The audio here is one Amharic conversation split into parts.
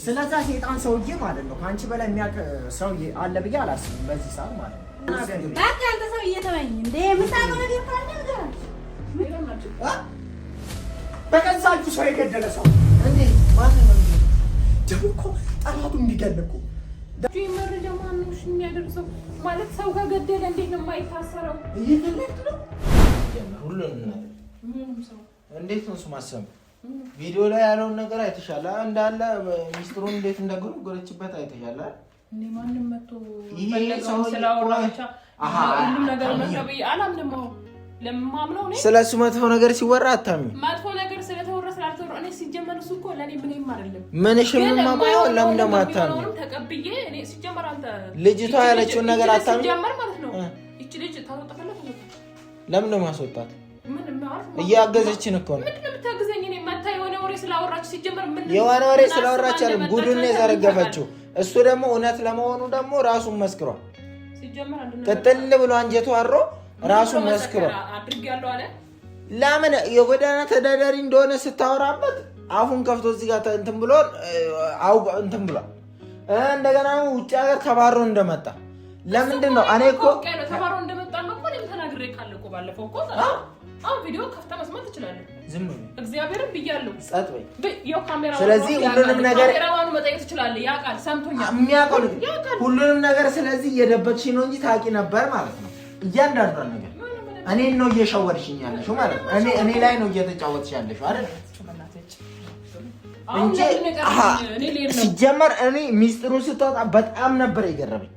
ስለዛ ሰይጣን ሰውዬ ማለት ነው ካንቺ በላይ የሚያውቅ ሰውዬ አለ ብዬ አላስብም በዚህ ሰዓት ማለት ነው። በቃ አንተ ሰውዬ ተወኝ እንዴ ምሳቀው ነገር ካለ ነገር በቀንሳችሁ ሰው የገደለ ሰው እንዴ ማን ነው ደግሞ እኮ ጠላቱ እንዲገለቁ መረጃ ማንሽ የሚያደርሰው ማለት ሰው ከገደለ እንዴት ነው የማይታሰረው? ይሄንን ነው ሁሉንም እንዴት ነው ማሰብ ቪዲዮ ላይ ያለውን ነገር አይተሻል እንዳለ ሚስጥሩን እንዴት እንደጎረጎረችበት አይተሻል እንዴ ማንንም መጥቶ ፈለገው ስላወራቻ ሁሉም ነገር መቀበይ አላምንም ለማምነው ነው ስለሱ መጥፎ ነገር ሲወራ አታሚ መጥፎ ነገር ስለተወራ ስላልተወራ እኔ ሲጀመር እሱ እኮ ለኔ ምንም አይደለም ምንሽም ማባው ለምን አታሚ ተቀብዬ እኔ ሲጀመር አንተ ልጅቷ ያለችውን ነገር አታሚ ሲጀመር ማለት ነው እቺ ልጅ ታወጣፈለች ለምን ነው ማስወጣት እያገዘችን እኮ ነው ምንድነው የምታገዘኝ እኔ መታ የሆነ ወሬ ስላወራች ሲጀመር ምን የሆነ ወሬ ስላወራች አይደል ጉዱን ነው የዘረገፈችው እሱ ደግሞ እውነት ለመሆኑ ደግሞ ራሱን መስክሯል ሲጀመር አንድ ነገር ቅጥል ብሎ አንጀቱ አሮ ራሱን መስክሯል አድርጋለሁ አለ ለምን የጎዳና ተዳዳሪ እንደሆነ ስታወራበት አፉን ከፍቶ እዚህ ጋር እንትን ብሎ እንትን ብሏል እንደገና ውጭ ሀገር ተባሮ እንደመጣ ለምንድን ነው እኔ እኮ ተባሮ እንደመጣ ነው እኮ እኔም ተናግሬ ካለቆ ባለፈው እኮ ቪዲዮ ከፍታ መስማት ትችላለህ ዝም ብሎ እግዚአብሔርን ብያለሁ ጸጥ በይ ያው ካሜራ ስለዚህ ሁሉንም ነገር ካሜራውን መጠየቅ ትችላለህ ያውቃል ሰምቶኛል የሚያውቀው ሁሉንም ነገር ስለዚህ እየደበቅሽ ነው እንጂ ታውቂ ነበር ማለት ነው እያንዳንዷን ነገር እኔን ነው እየሸወድሽኝ ያለሽው ማለት ነው እኔ ላይ ነው እየተጫወትሽ ያለሽው አይደል እንጂ ሲጀመር እኔ ሚስጥሩን ስታወጣ በጣም ነበር የገረመኝ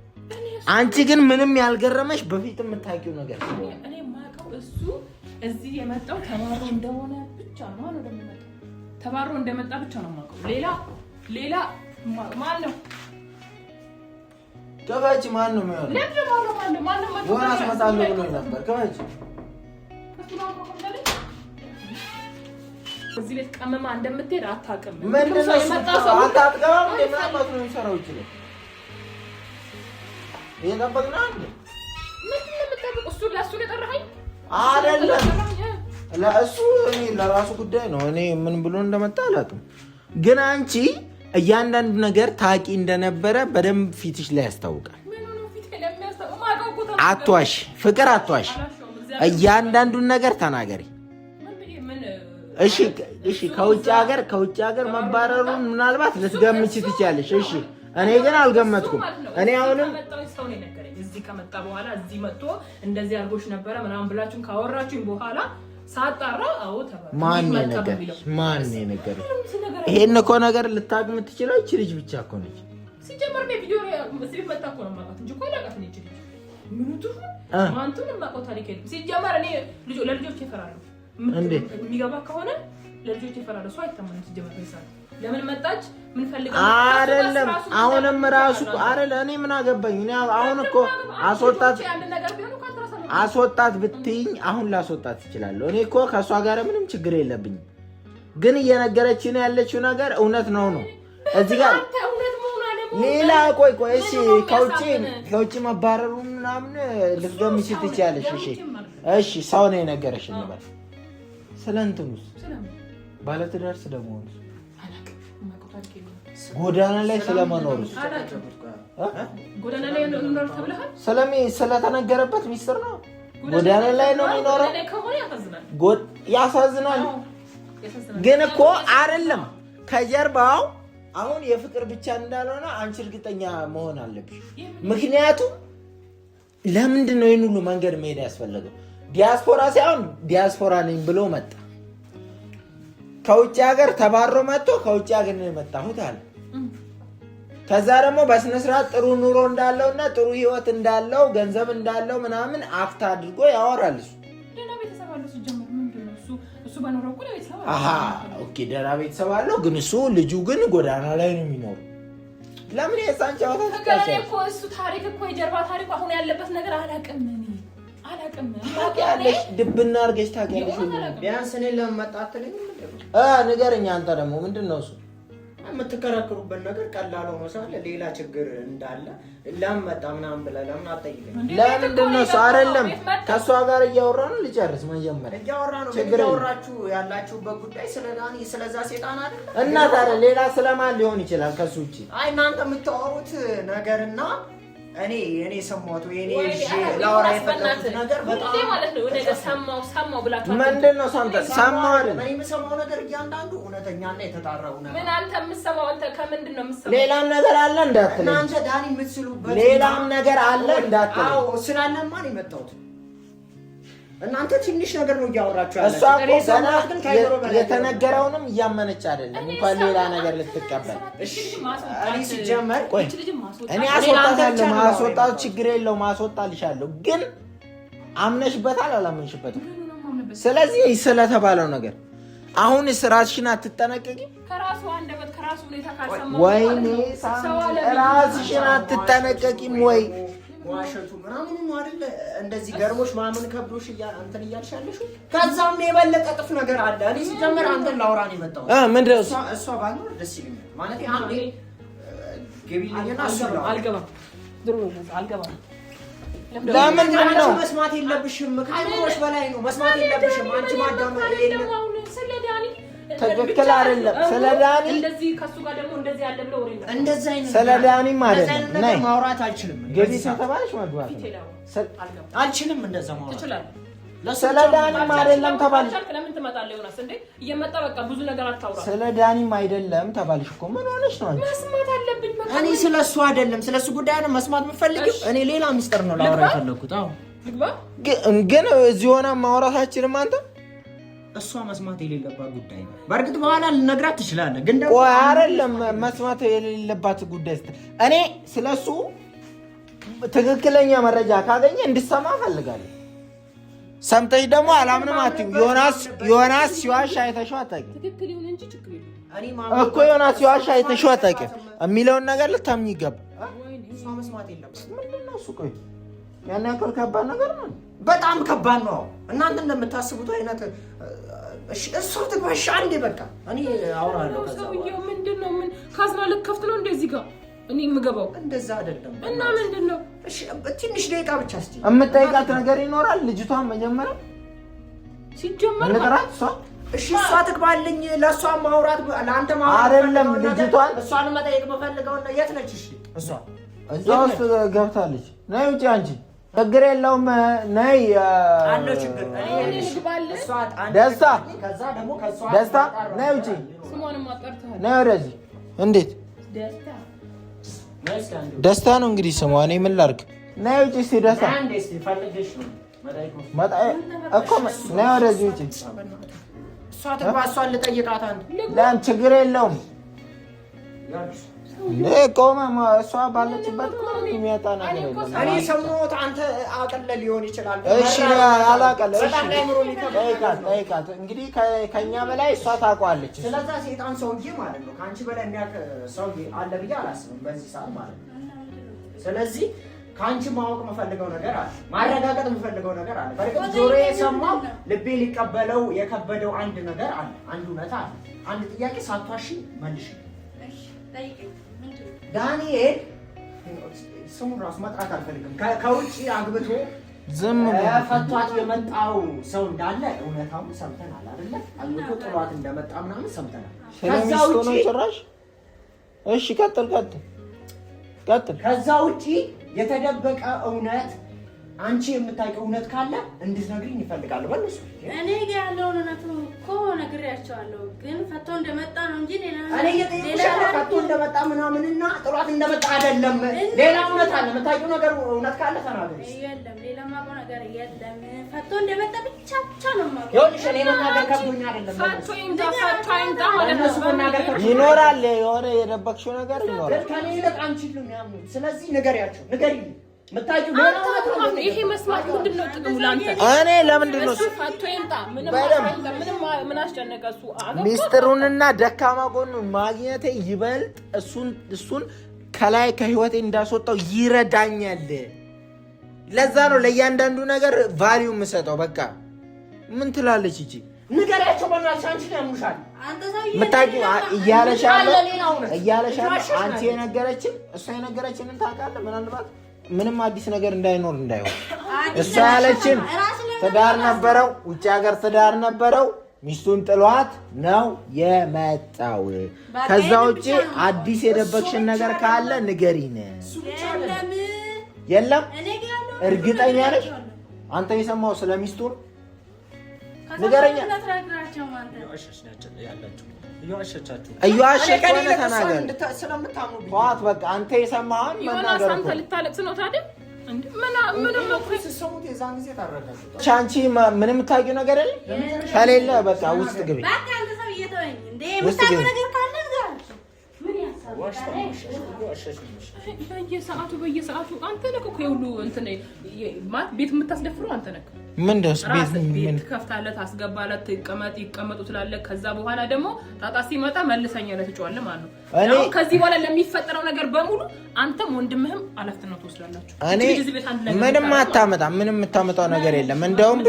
አንቺ ግን ምንም ያልገረመሽ በፊት የምታውቂው ነገር እኔ ማውቀው እሱ እዚህ የመጣው ተባሮ እንደሆነ ብቻ ነው ማለት ነው ተባሮ እንደመጣ ብቻ ነው ማውቀው ሌላ ማን ነው ከባጂ ማን ነው የሚሆነው ለምን ማን ነው ወራስ መጣለው ብሎ ነበር ከባጂ እዚህ ቤት ቀመማ እንደምትሄድ አታውቅም ምን ነው አታውቅም እንደማለት ነው የሚሰራው ይችላል የነበርና አንዴ ምን ለምትጠብቅ እሱ ለሱ ለጠራኸኝ አይደለም ለእሱ እኔ ለራሱ ጉዳይ ነው እኔ ምን ብሎ እንደመጣ አላውቅም ግን አንቺ እያንዳንዱ ነገር ታቂ እንደነበረ በደንብ ፊትሽ ላይ ያስታውቃል አትዋሽ ፍቅር አትዋሽ እያንዳንዱ ነገር ተናገሪ እሺ ከውጭ ሀገር መባረሩን ምናልባት ልትገምቺ ትችያለሽ እሺ እኔ ግን አልገመትኩም እኔ አሁንም ሰው ነው ነገረኝ እዚህ ከመጣ በኋላ እዚህ መጥቶ እንደዚህ አርጎሽ ነበር ምናምን ብላችሁን ካወራችሁኝ በኋላ ሳጣራ አዎ ተባለ ማን ነገረኝ ይሄን እኮ ነገር ልታውቅ የምትችለው እቺ ልጅ ብቻ እኮ ነች ሲጀመር በቪዲዮ መስሪት መጣ እኮ ነው ማለት እንጂ እኮ ላቃት ነች ልጅ ምኑቱ ማንቱን ማቆ ታሪክ ሲጀመር እኔ ለልጆች ይፈራሉ የሚገባ ከሆነ ለልጆች ይፈራሉ ሰው አይተማንም ሲጀመር በሳት ለምን መጣች ምን ፈልጋ አይደለም አሁንም ራሱ አይደለ እኔ ምን አገባኝ እኔ አሁን እኮ አስወጣት ብትይኝ አሁን ላስወጣት እችላለሁ እኔ እኮ ከሷ ጋር ምንም ችግር የለብኝም ግን እየነገረችኝ ያለችው ነገር እውነት ነው እዚህ ጋር ሌላ ቆይ እሺ ከውጪ መባረሩ ምናምን ልትገምቺ ትችያለሽ እሺ ሰው ነው የነገረሽ ነበር ስለንቱስ ባለትዳር ስለመሆኑ ጎዳና ላይ ስለመኖሩስ ጎዳና ላይ ነው ተብለሃል ስለተነገረበት ሚስጥር ነው ጎዳና ላይ ነው የሚኖረው ያሳዝናል ግን እኮ አይደለም ከጀርባው አሁን የፍቅር ብቻ እንዳልሆነ አንቺ እርግጠኛ መሆን አለብሽ ምክንያቱም ለምንድን ነው ይሄን ሁሉ መንገድ መሄድ ያስፈልገው ዲያስፖራ ሳይሆን ዲያስፖራ ነኝ ብሎ መጣ ከውጭ ሀገር ተባሮ መጥቶ ከውጭ ሀገር ነው የመጣሁት አለ ከዛ ደግሞ በስነ ስርዓት ጥሩ ኑሮ እንዳለውና ጥሩ ህይወት እንዳለው ገንዘብ እንዳለው ምናምን አክታ አድርጎ ያወራል ደና ቤተሰብ አለው ሲጀመር ምንድነው እሱ በኖረው እኮ ቤተሰብ ኦኬ ደና ቤተሰብ አለው ግን እሱ ልጁ ግን ጎዳና ላይ ነው የሚኖር ለምን የሳንቻው እኮ እሱ ታሪክ እኮ የጀርባ ታሪክ አሁን ያለበት ነገር አላውቅም ታውቂያለሽ ድብና አድርገሽ ታውቂያለሽ ቢያንስ እኔ ለምን መጣ አትለኝም ንገረኝ አንተ ደግሞ ምንድነው እሱ የምትከራከሩበት ነገር ቀላል ሆኖ ሳለ ሌላ ችግር እንዳለ ለምን መጣ ምናምን ብለህ ለምን አትጠይቀኝ? ለምንድን ነው እሱ አይደለም ከእሷ ጋር እያወራን ልጨርስ መጀመሪያ እያወራችሁ ያላችሁበት ጉዳይ ስለ ዳኒ ስለዛ ሴጣን አይደለም እና ታዲያ ሌላ ስለማን ሊሆን ይችላል ከሱ ውጪ? አይ እናንተ የምታወሩት ነገርና እኔ ሰማሁት ወይ እኔ ላወራ የፈለኩት ነገር በጣም ማለት ነው ነገር ሰማው ብላችሁ ምንድን ነው ሰማው አይደል? እኔ የምሰማው ነገር እያንዳንዱ እውነተኛና የተጣራው ነገር ምን አንተ የምትሰማው አንተ ከምንድን ነው የምትሰማው? ሌላም ነገር አለ እንዳትለኝ እናንተ ዳኒ የምትስሉበት ሌላም ነገር አለ እንዳትለኝ። አዎ ስላለማ ነው የመጣሁት። እናንተ ትንሽ ነገር ነው እያወራችሁ ያላችሁ። እሷ እኮ ገና የተነገረውንም እያመነች አይደለም እንኳን ሌላ ነገር ልትቀበል። እኔ ሲጀመር እኔ አስወጣታለሁ፣ ማስወጣት ችግር የለውም ማስወጣልሻለሁ። ግን አምነሽበታል አላመንሽበትም? ስለዚህ ስለተባለው ነገር አሁን ራስሽን አትጠነቀቂም? ከራሱ አንደበት ከራሱ ሁኔታ ካልሰማው ወይኔ ራስሽን አትጠነቀቂም ወይ? ዋሸቱ ምናምን ነው አይደል? እንደዚህ ገርሞሽ ማመን ከብዶሽ እንትን እያልሻለሽ። ከዛም የበለጠ ጥፍ ነገር አለ። እኔ ሲጀመር አንተን ላውራ ነው የመጣሁት። ምንድን ነው እሷ ባልኖር ደስ ይለኛል ማለት አንዴ ገቢልኝና እሱ ነው አልገባም። ድሮ ነው አልገባም። ለምንድን ነው መስማት የለብሽም? ከአይምሮሽ በላይ ነው መስማት የለብሽም። አንቺ ማዳመጥ የለም። ትክክል አይደለም። ስለ ዳኒ እንደዚህ ከሱ ጋር ደግሞ እንደዚህ ያለ ብለው ወሬ ነው። እንደዚህ አይነት ስለ ዳኒም አይደለም ነይ ማውራት አልችልም። ገቢ ተባልሽ መግባት አልችልም። እንደዛ ማውራት ትችላለህ። ስለ ዳኒም አይደለም ተባልሽ። ለምን ትመጣለህ? ዮናስ እንዴ እየመጣ በቃ ብዙ ነገር አታውራ። ስለ ዳኒም አይደለም ተባልሽ እኮ ምን ሆነሽ ነው? መስማት አለብኝ። እኔ ስለሱ አይደለም ስለሱ ጉዳይ ነው መስማት የምፈልገው። እኔ ሌላ ሚስጥር ነው ላወራ የፈለኩት። አዎ ልግባ። ግን እዚህ ሆነ ማውራታችንም አንተ እሷ መስማት የሌለባት ጉዳይ ነው። በእርግጥ በኋላ ልነግራት ትችላለህ፣ ግን ደግሞ ቆይ አይደለም መስማት የሌለባት ጉዳይ እኔ ስለሱ ትክክለኛ መረጃ ካገኘ እንድሰማ ፈልጋለሁ። ሰምተሽ ደግሞ አላምንም አትይም። ዮናስ ሲዋሽ አይተሽው አታውቂም? ትክክል ይሁን እንጂ ችግር የለም እኮ ዮናስ ሲዋሽ አይተሽው አታውቂም? የሚለውን ነገር ልታምኚ ይገባል። እሷ መስማት የለባትም። ምንድን ነው እሱ? ቆይ ያን ያክል ከባድ ነገር ነው? በጣም ከባድ ነው። እናንተ እንደምታስቡት አይነት እሱ ትግባሽ አንዴ በቃ እኔ አወራለሁ። ሰውዬው ምንድነው? ምን ካዝና ልከፍት ነው እንደዚህ ጋር እኔ የምገባው? እንደዛ አይደለም። እና ምንድነው? እሺ ትንሽ ደቂቃ ብቻ እስቲ የምጠይቃት ነገር ይኖራል። ልጅቷን መጀመሪያ ሲጀመር ለጥራት እሷ እሺ እሷ ትግባልኝ። ለእሷ ማውራት ለአንተ ማውራት አይደለም። ልጅቷን እሷን መጠየቅ በፈልገው ነው። የት ነች? እሺ እሷ እዛ ውስጥ ገብታለች። ነይ ውጪ አንቺ። ችግር የለውም ነይ። አለው ችግር ደስታ ደስታ ነይ ውጪ። ነይ ወደዚህ። እንዴት ደስታ ነው እንግዲህ ስሟ። እኔ ምን ላድርግ? ነይ ውጪ እስኪ ደስታ እኮ ነይ ወደዚህ ውጪ። እሷ ትግባ። እሷን ልጠይቃት አንተ። ለምን ችግር የለውም። ቆመ እሷ ባለችበት የሚያጣ ነገር የለም። እኔ ሰሞኑን አንተ አቀለል ሊሆን ይችላል። እሺ አላቀለ። እሺ ጠይቃት እንግዲህ ከኛ በላይ እሷ ታውቀዋለች። ስለዛ ሴጣን ሰውዬ ማለት ነው ከአንቺ በላይ የሚያውቅ ሰውዬ አለ ብዬ አላስብም በዚህ ሰዓት ማለት ነው። ስለዚህ ከአንቺ ማወቅ የምፈልገው ነገር አለ፣ ማረጋገጥ የምፈልገው ነገር አለ። በርግጥ ጆሮዬ የሰማው ልቤ ሊቀበለው የከበደው አንድ ነገር አለ፣ አንድ እውነታ አለ። አንድ ጥያቄ ሳትዋሺ መልሽ። ዳንኤል ስሙን ራሱ መጥራት አልፈልግም። ከውጭ አግብቶ ዝም ፈቷት የመጣው ሰው እንዳለ እውነታውን ሰምተናል አይደለ? አግብቶ ጥሏት እንደመጣ ምናምን ሰምተናል። ከዛ ውጪ ጭራሽ እሺ ቀጥል። ከዛ ውጪ የተደበቀ እውነት አንቺ የምታውቂው እውነት ካለ እንድትነግሪኝ ይፈልጋለሁ። በእነሱ እኔ ጋር ያለውን እውነት እኮ ነግሬያቸዋለሁ፣ ግን ፈቶ እንደመጣ ነው እንጂ እኔ የጠየኩሽ ፈቶ እንደመጣ ምናምንና ጥሏት እንደመጣ አይደለም። ሌላ እውነት አለ። የምታውቂው ነገር እውነት ካለ ተናገሪ። የለም ሌላ የማውቀው ነገር የለም። ፈቶ እንደመጣ ብቻ ነው የማውቀው። ይኸውልሽ እኔ መናገር ከብዶኝ አይደለም። ፈቶ ይምጣ ማለት ነው። መናገር ይኖራል፣ የሆነ የደበቅሽው ነገር ይኖራል። ከኔ ይልቅ አንቺን ነው የሚያምኑት። ስለዚህ ንገሪያቸው፣ ንገሪኝ። ይሄ መስማት ምንድን ነው ጥቅሙ ለአንተ? እኔ ለምንድን ነው ፈቶ ይምጣ ምን አስጨነቀ? እሱ ሚስጥሩንና ደካማ ጎኑን ማግኘቴ ይበልጥ እሱን ከላይ ከህይወቴ እንዳስወጣው ይረዳኛል። ለዛ ነው ለእያንዳንዱ ነገር ቫልዩ የምሰጠው። በቃ ምን ትላለች እቺ? ንገሪያቸው በእናትሽ። አንቺ ነው ያሙሻል የምታውቂው እያለሽ አንቺ የነገረችን እሷ የነገረችንን ታውቃለህ። ምናልባት ምንም አዲስ ነገር እንዳይኖር እንዳይሆን እሷ ያለችን ትዳር ነበረው፣ ውጭ ሀገር ትዳር ነበረው፣ ሚስቱን ጥሏት ነው የመጣው። ከዛ ውጪ አዲስ የደበቅሽን ነገር ካለ ንገሪን። የለም እርግጠኛ ነሽ? አንተ የሰማው ስለ ሚስቱ ነው? ንገረኛ። እየዋሸች ሆነ ተናገር። ተዋት በቃ። አንተ የሰማህን መናገር እኮ ልታለቅስ ነው ታዲያ? አንቺ ምንም የምታውቂው ነገር የለም። ከሌለ በቃ ውስጥ ግቢ። በየሰዓቱ አንተ ነህ እኮ የሁሉ እንትን ቤት የምታስደፍረው አንተ ነህ። ምንድነው ቤት ከፍታለህ፣ ታስገባለህ፣ ይቀመጡ ትላለህ። ከዛ በኋላ ደግሞ ጣጣ ሲመጣ መልሰኛ ለትጫዋለህ ማለት ነው። አሁን ከዚህ በኋላ ለሚፈጠረው ነገር በሙሉ አንተም ወንድምህም ኃላፊነት ትወስዳላችሁ። ምንም አታመጣም። ምንም የምታመጣው ነገር የለም። እንደውም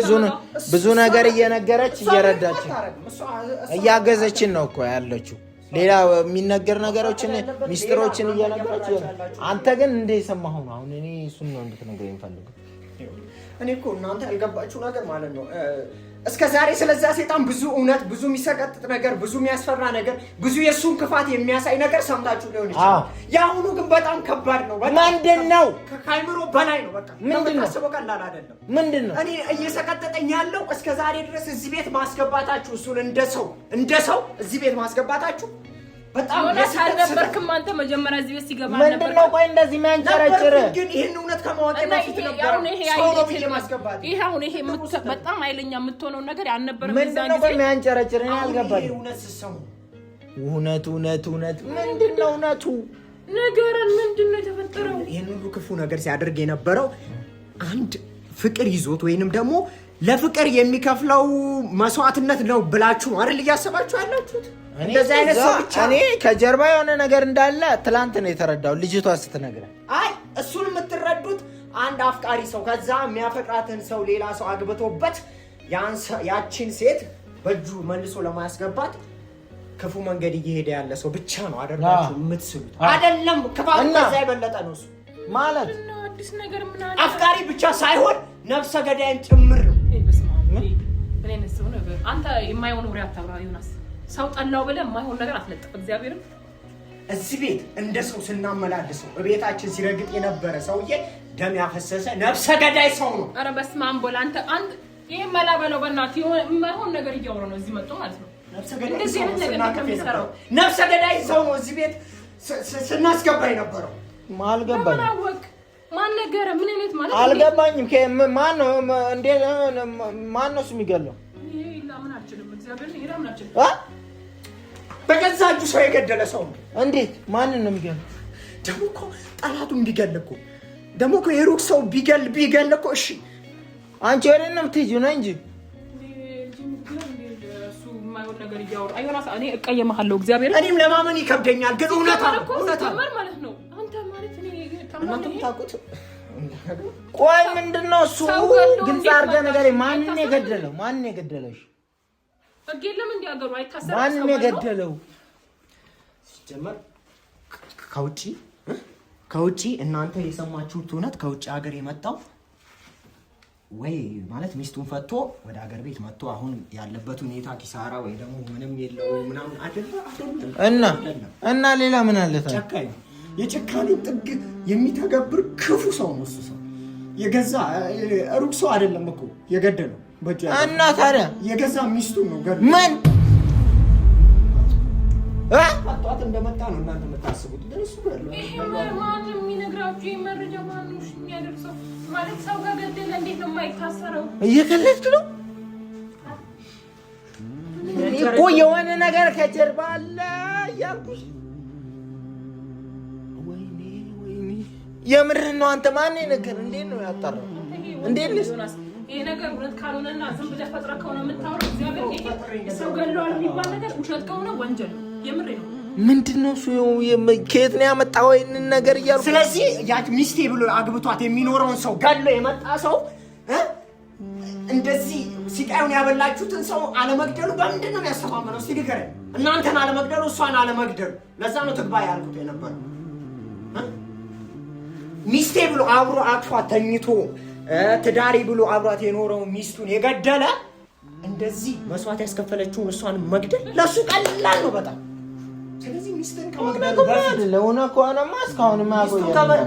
ብዙ ነገር እየነገረች እየረዳችን እያገዘችን ነው እኮ ያለችው። ሌላ የሚነገር ነገሮችን ሚስጥሮችን እየነገረች። አንተ ግን እንደ የሰማኸው ነው። አሁን እኔ እሱን ነው እንድትነግረኝ የምፈልገው። እኔ እኮ እናንተ ያልገባችሁ ነገር ማለት ነው እስከ ዛሬ ስለዛ ሴጣን ብዙ እውነት፣ ብዙ የሚሰቀጥጥ ነገር፣ ብዙ የሚያስፈራ ነገር፣ ብዙ የእሱን ክፋት የሚያሳይ ነገር ሰምታችሁ ሊሆን ይችላል። የአሁኑ ግን በጣም ከባድ ነው። ምንድን ነው? ከአይምሮ በላይ ነው። በቃ የምታስበው ቀላል አይደለም። ምንድን ነው? እኔ እየሰቀጠጠኝ ያለው እስከ ዛሬ ድረስ እዚህ ቤት ማስገባታችሁ፣ እሱን እንደ ሰው እዚህ ቤት ማስገባታችሁ በጣም ያሳነበርክም አንተ መጀመሪያ እዚህ ቤት ሲገባ ነበር። ምንድነው? ቆይ እንደዚህ ማንጨረጭረ ግን ይሄን እውነት ከማወቅ በፊት ነበር ይሄ በጣም ኃይለኛ የምትሆነው ነገር ያልነበረም እዛን ጊዜ ምንድነው? ማንጨረጭረ ነው ያልገባኝ። እውነት ሲሰሙ እውነት ምንድነው? እውነቱ ነገርን ምንድነው የተፈጠረው? ይሄን ሁሉ ክፉ ነገር ሲያደርግ የነበረው አንድ ፍቅር ይዞት ወይንም ደግሞ ለፍቅር የሚከፍለው መስዋዕትነት ነው ብላችሁ ነው አይደል እያሰባችሁ ያላችሁት? እንደዚህ አይነት ሰው ብቻ እኔ ከጀርባ የሆነ ነገር እንዳለ ትላንት ነው የተረዳው ልጅቷ ስትነግረኝ። አይ እሱን የምትረዱት አንድ አፍቃሪ ሰው ከዛ የሚያፈቅራትን ሰው ሌላ ሰው አግብቶበት ያቺን ሴት በእጁ መልሶ ለማያስገባት ክፉ መንገድ እየሄደ ያለ ሰው ብቻ ነው አደረጋችሁ የምትስሉት። አይደለም ክፋቱ ከዛ የበለጠ ነው እሱ ማለት አዲስ ነገር ምን አለ? አፍቃሪ ብቻ ሳይሆን ነፍሰ ገዳይን ጭምር ነው። አንተ የማይሆን ወሬ አታውራ ዮናስ። ሰው ጠላው ብለህ የማይሆን ነገር አትለጥፍ። እግዚአብሔርን እዚህ ቤት እንደ ሰው ስናመላልሰው በቤታችን ሲረግጥ የነበረ ሰውዬ ደም ያፈሰሰ ነፍሰ ገዳይ ሰው ነው። ኧረ በስመ አብ ቦል አንተ ይሄ መላ በለው በእናትህ የማይሆን ነገር እያወራሁ ነው እዚህ መጥቶ ማለት ነው። ነፍሰ ገዳይ ሰው ነው እዚህ ቤት ስናስገባ የነበረው። አልገባኝ። ማን ነገረ? ምን አይነት ማለት አልገባኝም። ማን ነው እንዴ? ማን ነው የሚገለው? በገዛ እጁ ሰው የገደለ ሰው ነው። እንዴት? ማንን ነው የሚገለው? ደግሞ እኮ ጠላቱን ቢገል እኮ ደግሞ እኮ የሩቅ ሰው ቢገል እኮ እሺ፣ አንቺ ወደ እነ የምትሄጂው ነው እንጂ እኔ እቀየምሃለሁ። እግዚአብሔር እኔም ለማመን ይከብደኛል፣ ግን እውነታ ማለት ነው። አንተ ማለት እኔ ታውቁት። ቆይ ምንድነው እሱ? ግልጽ አድርገህ ነገር ማንን የገደለው? ማንን የገደለሽ? በጌለም እንዲያገሩ አይታሰብም። ማንን የገደለው? ሲጀመር ከውጪ እናንተ የሰማችሁት እውነት ከውጪ ሀገር የመጣው ወይ ማለት ሚስቱን ፈቶ ወደ ሀገር ቤት መጥቶ አሁን ያለበት ሁኔታ ኪሳራ ወይ ደግሞ ምንም የለው ምናምን አይደለም። እና ሌላ ምን አለ ታዲያ? ጨካኝ የጭካኔ ጥግ የሚተገብር ክፉ ሰው ነው እሱ ሰው። የገዛ ሩቅ ሰው አይደለም እኮ የገደለው በእጁ እና ታዲያ የገዛ ሚስቱን ነው ገደለው። ምን አጣጣ እንደመጣ ነው እናንተ የምታስቡት። ግን እሱ ገደለው። ይሄ ማን የሚነግራችሁ የመረጃ ማን ነው የሚያደርሰው? ማለት ሰው ጋር ገደለ እንዴት ነው የማይታሰረው? እየከለድክ ነው እኮ የሆነ ነገር ከጀርባ አለ እያልኩሽ። ወይኔ የምርህን ነው አንተ? ማን ነገር እንዴት ነው ያጣራው? እንዴት ነው ይሄ ነገር? እውነት ካልሆነና ዝም ብለህ ፈጥረህ ከሆነ የምታወራው እግዚአብሔር ይሄ ሰው ገድሏል የሚባል ነገር ውሸት ከሆነ ወንጀል ነው። የምሬ ነው። ምንድነው እሱ? ከየት ነው ያመጣው ይሄንን ነገር እያልኩ። ስለዚህ ያ ሚስቴ ብሎ አግብቷት የሚኖረውን ሰው ገድሎ የመጣ ሰው እንደዚህ ሲቃዩን ያበላችሁትን ሰው አለመግደሉ በምንድን ነው የሚያስተማመነው? እስቲ ንገረኝ። እናንተን አለመግደሉ እሷን አለመግደሉ። ለዛ ነው ትግባ ያልኩት የነበረው። ሚስቴ ብሎ አብሮ አቅፏት ተኝቶ ትዳሪ ብሎ አብሯት የኖረው ሚስቱን የገደለ እንደዚህ መስዋዕት ያስከፈለችውን እሷን መግደል ለሱ ቀላል ነው በጣም። ስለዚህ ሚስትን ከመግደል በፊት ለሆነ ከሆነማ እስካሁንማ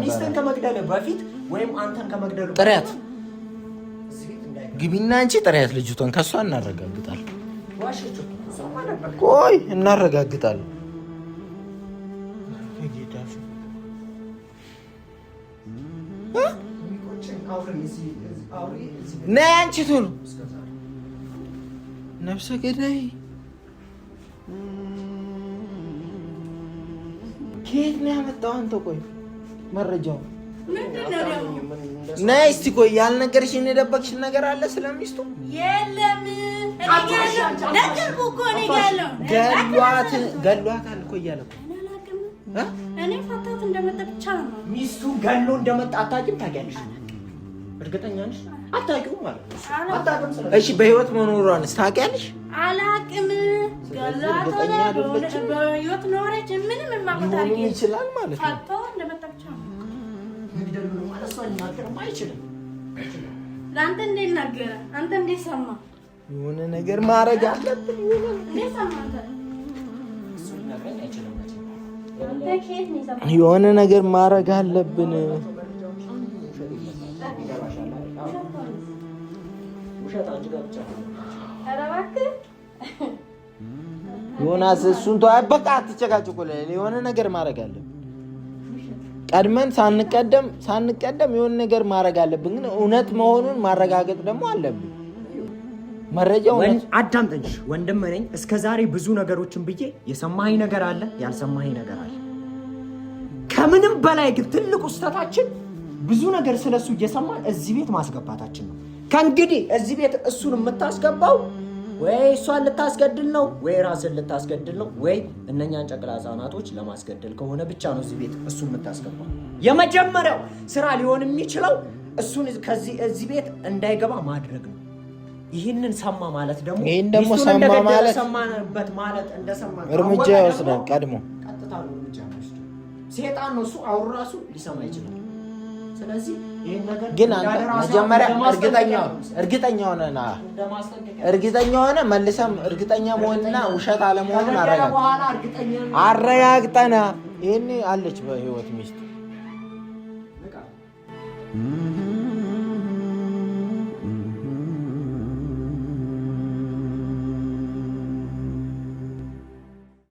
ሚስትን ከመግደል በፊት ወይም አንተን ከመግደሉ ጥሪያት ግቢና አንቺ ጥሪያት ልጅቷን ከሷ እናረጋግጣለን። ቆይ እናረጋግጣለን። ነይ አንቺ ቶሎ ነፍሰ ገዳይ ከየት ነው ያመጣው አንተ? ቆይ መረጃው ነይ እስቲ ቆይ ያልነገርሽኝ የደበቅሽን ነገር አለ ስለሚስቱ? የለም ገሏታል እኮ እያለ እኔ ፈታት እንደመጣ ብቻ ነው። ሚስቱ ገሎ እንደመጣ አታውቂም? ታውቂያለሽ? እርግጠኛ ነሽ? አታውቂውም ማለት ነው። አታውቂም። እሺ በህይወት መኖሯንስ ታውቂያለሽ? አላውቅም። ገላታ በህይወት ኖረች ምንም የማውቀው ታሪክ ይችላል ማለት ነው። ፈታው እንደመጣ ብቻ ነው። እንግዲህ ነው ማለት ነው። ሊናገርም አይችልም። ለአንተ እንዴት ነገረ? አንተ እንዴት ሰማ? የሆነ ነገር ማድረግ አለብን። እንዴት ሰማ አንተ? እሱ ሊናገር አይችልም። የሆነ ነገር ማድረግ አለብን። ዮናስ እሱን ተው፣ በቃ አትጨቃጭቁ። የሆነ ነገር ማድረግ አለብን። ቀድመን ሳንቀደም የሆነ ነገር ማድረግ አለብን። ግን እውነት መሆኑን ማረጋገጥ ደግሞ አለብን። መረጃው አዳምጠኝ ወንድም ነኝ። እስከዛሬ ብዙ ነገሮችን ብዬ የሰማኸኝ ነገር አለ፣ ያልሰማኸኝ ነገር አለ። ከምንም በላይ ግን ትልቁ ስህተታችን ብዙ ነገር ስለሱ እየሰማን እዚህ ቤት ማስገባታችን ነው። ከእንግዲህ እዚህ ቤት እሱን የምታስገባው ወይ እሷን ልታስገድል ነው፣ ወይ ራስን ልታስገድል ነው፣ ወይ እነኛን ጨቅላ ህጻናቶች ለማስገደል ከሆነ ብቻ ነው እዚህ ቤት እሱን የምታስገባው። የመጀመሪያው ስራ ሊሆን የሚችለው እሱን እዚህ ቤት እንዳይገባ ማድረግ ነው። ይህንን ሰማ ማለት ደግሞ ሰማ ማለት ሰማበት ማለት እንደሰማ እርምጃ ይወስዳል። ቀድሞ ቀጥታ ነው እርምጃ ይወስዳል። ሴጣን ነው እሱ አሁን ራሱ ሊሰማ ይችላል። ስለዚህ ይሄን ነገር ግን አንተ መጀመሪያ እርግጠኛ ሆነ መልሰም እርግጠኛ መሆንና ውሸት አለመሆኑን አረጋግጠና ይሄኔ አለች በህይወት ሚስት